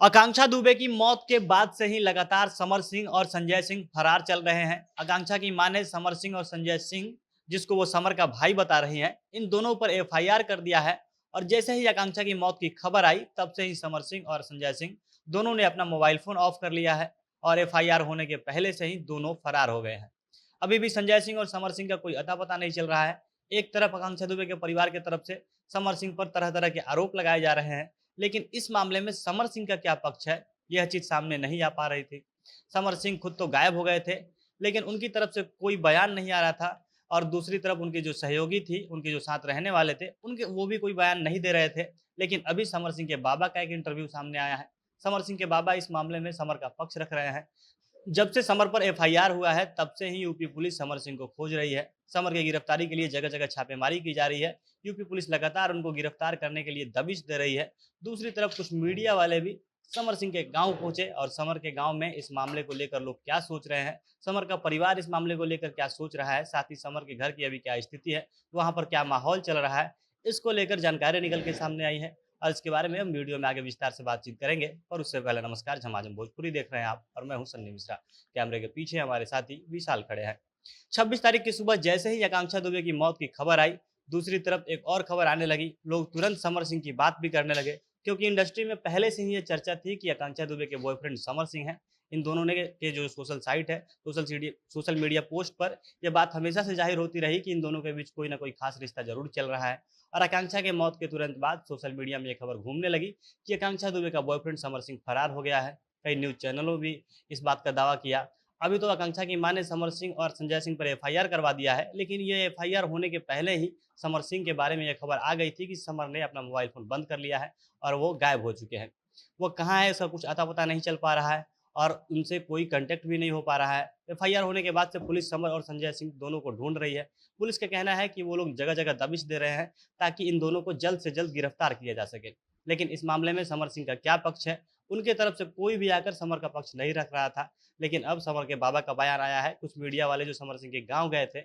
आकांक्षा दुबे की मौत के बाद से ही लगातार समर सिंह और संजय सिंह फरार चल रहे हैं। आकांक्षा की मां ने समर सिंह और संजय सिंह, जिसको वो समर का भाई बता रही हैं, इन दोनों पर एफआईआर कर दिया है। और जैसे ही आकांक्षा की मौत की खबर आई, तब से ही समर सिंह और संजय सिंह दोनों ने अपना मोबाइल फोन ऑफ कर लिया है और एफआईआर होने के पहले से ही दोनों फरार हो गए हैं। अभी भी संजय सिंह और समर सिंह का कोई अता पता नहीं चल रहा है। एक तरफ आकांक्षा दुबे के परिवार की तरफ से समर सिंह पर तरह तरह के आरोप लगाए जा रहे हैं, लेकिन इस मामले में समर सिंह का क्या पक्ष है, यह चीज सामने नहीं आ पा रही थी। समर सिंह खुद तो गायब हो गए थे, लेकिन उनकी तरफ से कोई बयान नहीं आ रहा था। और दूसरी तरफ उनकी जो सहयोगी थी, उनके जो साथ रहने वाले थे, उनके वो भी कोई बयान नहीं दे रहे थे। लेकिन अभी समर सिंह के बाबा का एक इंटरव्यू सामने आया है। समर सिंह के बाबा इस मामले में समर का पक्ष रख रहे हैं। जब से समर पर एफआईआर हुआ है, तब से ही यूपी पुलिस समर सिंह को खोज रही है। समर की गिरफ्तारी के लिए जगह जगह छापेमारी की जा रही है। यूपी पुलिस लगातार उनको गिरफ्तार करने के लिए दबिश दे रही है। दूसरी तरफ कुछ मीडिया वाले भी समर सिंह के गांव पहुंचे और समर के गांव में इस मामले को लेकर लोग क्या सोच रहे हैं, समर का परिवार इस मामले को लेकर क्या सोच रहा है, साथ ही समर के घर की अभी क्या स्थिति है, वहां पर क्या माहौल चल रहा है, इसको लेकर जानकारी निकल के सामने आई है। और इसके बारे में हम वीडियो में आगे विस्तार से बातचीत करेंगे। और उससे पहले नमस्कार, झमाझम भोजपुरी देख रहे हैं आप और मैं हूं सन्नी मिश्रा। कैमरे के पीछे हमारे साथी विशाल खड़े हैं। 26 तारीख की सुबह जैसे ही आकांक्षा दुबे की मौत की खबर आई, दूसरी तरफ एक और खबर आने लगी। लोग तुरंत समर सिंह की बात भी करने लगे, क्योंकि इंडस्ट्री में पहले से ही ये चर्चा थी कि आकांक्षा दुबे के बॉयफ्रेंड समर सिंह हैं। इन दोनों ने के जो सोशल साइट है, सोशल मीडिया पोस्ट पर यह बात हमेशा से जाहिर होती रही कि इन दोनों के बीच कोई ना कोई खास रिश्ता जरूर चल रहा है। और आकांक्षा के मौत के तुरंत बाद सोशल मीडिया में यह खबर घूमने लगी कि आकांक्षा दुबे का बॉयफ्रेंड समर सिंह फरार हो गया है। कई न्यूज चैनलों भी इस बात का दावा किया। अभी तो आकांक्षा की मां ने समर सिंह और संजय सिंह पर एफआईआर करवा दिया है, लेकिन ये एफआईआर होने के पहले ही समर सिंह के बारे में यह खबर आ गई थी कि समर ने अपना मोबाइल फोन बंद कर लिया है और वो गायब हो चुके हैं। वो कहाँ है, इसका कुछ अता पता नहीं चल पा रहा है और उनसे कोई कांटेक्ट भी नहीं हो पा रहा है। एफआईआर होने के बाद से पुलिस समर और संजय सिंह दोनों को ढूंढ रही है। पुलिस का कहना है कि वो लोग जगह जगह दबिश दे रहे हैं ताकि इन दोनों को जल्द से जल्द गिरफ्तार किया जा सके। लेकिन इस मामले में समर सिंह का क्या पक्ष है, उनके तरफ से कोई भी आकर समर का पक्ष नहीं रख रहा था। लेकिन अब समर के बाबा का बयान आया है। कुछ मीडिया वाले जो समर सिंह के गांव गए थे,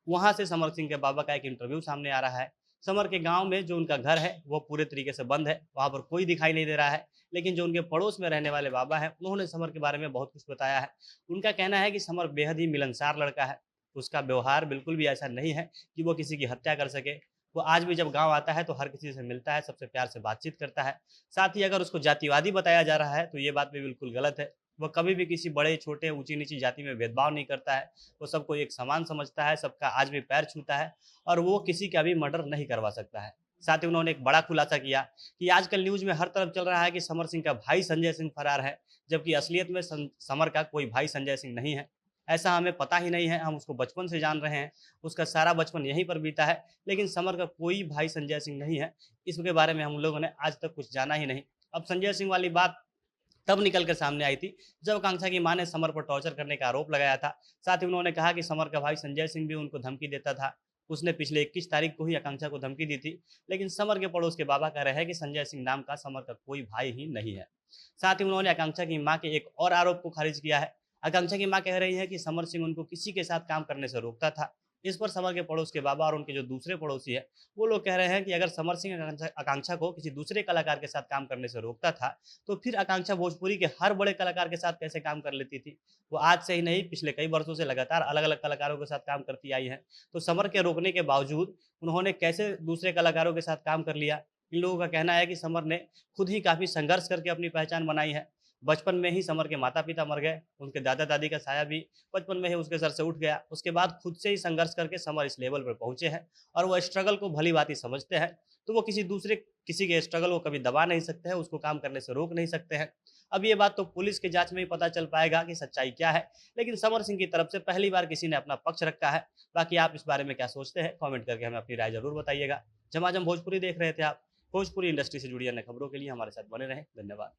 वहां से समर सिंह के बाबा का एक इंटरव्यू सामने आ रहा है। समर के गांव में जो उनका घर है वो पूरे तरीके से बंद है, वहां पर कोई दिखाई नहीं दे रहा है। लेकिन जो उनके पड़ोस में रहने वाले बाबा हैं, उन्होंने समर के बारे में बहुत कुछ बताया है। उनका कहना है कि समर बेहद ही मिलनसार लड़का है। उसका व्यवहार बिल्कुल भी ऐसा नहीं है कि वो किसी की हत्या कर सके। वो आज भी जब गांव आता है तो हर किसी से मिलता है, सबसे प्यार से बातचीत करता है। साथ ही अगर उसको जातिवादी बताया जा रहा है तो ये बात भी बिल्कुल गलत है। वो कभी भी किसी बड़े छोटे ऊंची नीची जाति में भेदभाव नहीं करता है। वो सबको एक समान समझता है, सबका आज भी पैर छूता है और वो किसी का भी मर्डर नहीं करवा सकता है। साथ ही उन्होंने एक बड़ा खुलासा किया कि आजकल न्यूज में हर तरफ चल रहा है कि समर सिंह का भाई संजय सिंह फरार है, जबकि असलियत में समर का कोई भाई संजय सिंह नहीं है। ऐसा हमें पता ही नहीं है, हम उसको बचपन से जान रहे हैं, उसका सारा बचपन यहीं पर बीता है। लेकिन समर का कोई भाई संजय सिंह नहीं है, इसके बारे में हम लोगों ने आज तक कुछ जाना ही नहीं। अब संजय सिंह वाली बात तब निकल कर सामने आई थी जब आकांक्षा की मां ने समर पर टॉर्चर करने का आरोप लगाया था। साथ ही उन्होंने कहा कि समर का भाई संजय सिंह भी उनको धमकी देता था। उसने पिछले 21 तारीख को ही आकांक्षा को धमकी दी थी। लेकिन समर के पड़ोस के बाबा कह रहे हैं कि संजय सिंह नाम का समर का कोई भाई ही नहीं है। साथ ही उन्होंने आकांक्षा की मां के एक और आरोप को खारिज किया है। आकांक्षा की मां कह रही है कि समर सिंह उनको किसी के साथ काम करने से रोकता था। इस पर समर के पड़ोस के बाबा और उनके जो दूसरे पड़ोसी है, वो लोग कह रहे हैं कि अगर समर सिंह आकांक्षा आकांक्षा को किसी दूसरे कलाकार के साथ काम करने से रोकता था, तो फिर आकांक्षा भोजपुरी के हर बड़े कलाकार के साथ कैसे काम कर लेती थी। वो आज से ही नहीं, पिछले कई वर्षों से लगातार अलग अलग कलाकारों के साथ काम करती आई है। तो समर के रोकने के बावजूद उन्होंने कैसे दूसरे कलाकारों के साथ काम कर लिया। इन लोगों का कहना है कि समर ने खुद ही काफी संघर्ष करके अपनी पहचान बनाई है। बचपन में ही समर के माता पिता मर गए, उनके दादा दादी का साया भी बचपन में ही उसके सर से उठ गया। उसके बाद खुद से ही संघर्ष करके समर इस लेवल पर पहुंचे हैं और वो स्ट्रगल को भली भांति समझते हैं। तो वो किसी के स्ट्रगल को कभी दबा नहीं सकते हैं, उसको काम करने से रोक नहीं सकते हैं। अब ये बात तो पुलिस की जांच में ही पता चल पाएगा कि सच्चाई क्या है। लेकिन समर सिंह की तरफ से पहली बार किसी ने अपना पक्ष रखा है। बाकी आप इस बारे में क्या सोचते हैं, कमेंट करके हमें अपनी राय जरूर बताइएगा। झमाझम भोजपुरी देख रहे थे आप। भोजपुरी इंडस्ट्री से जुड़ी अन्य खबरों के लिए हमारे साथ बने रहें। धन्यवाद।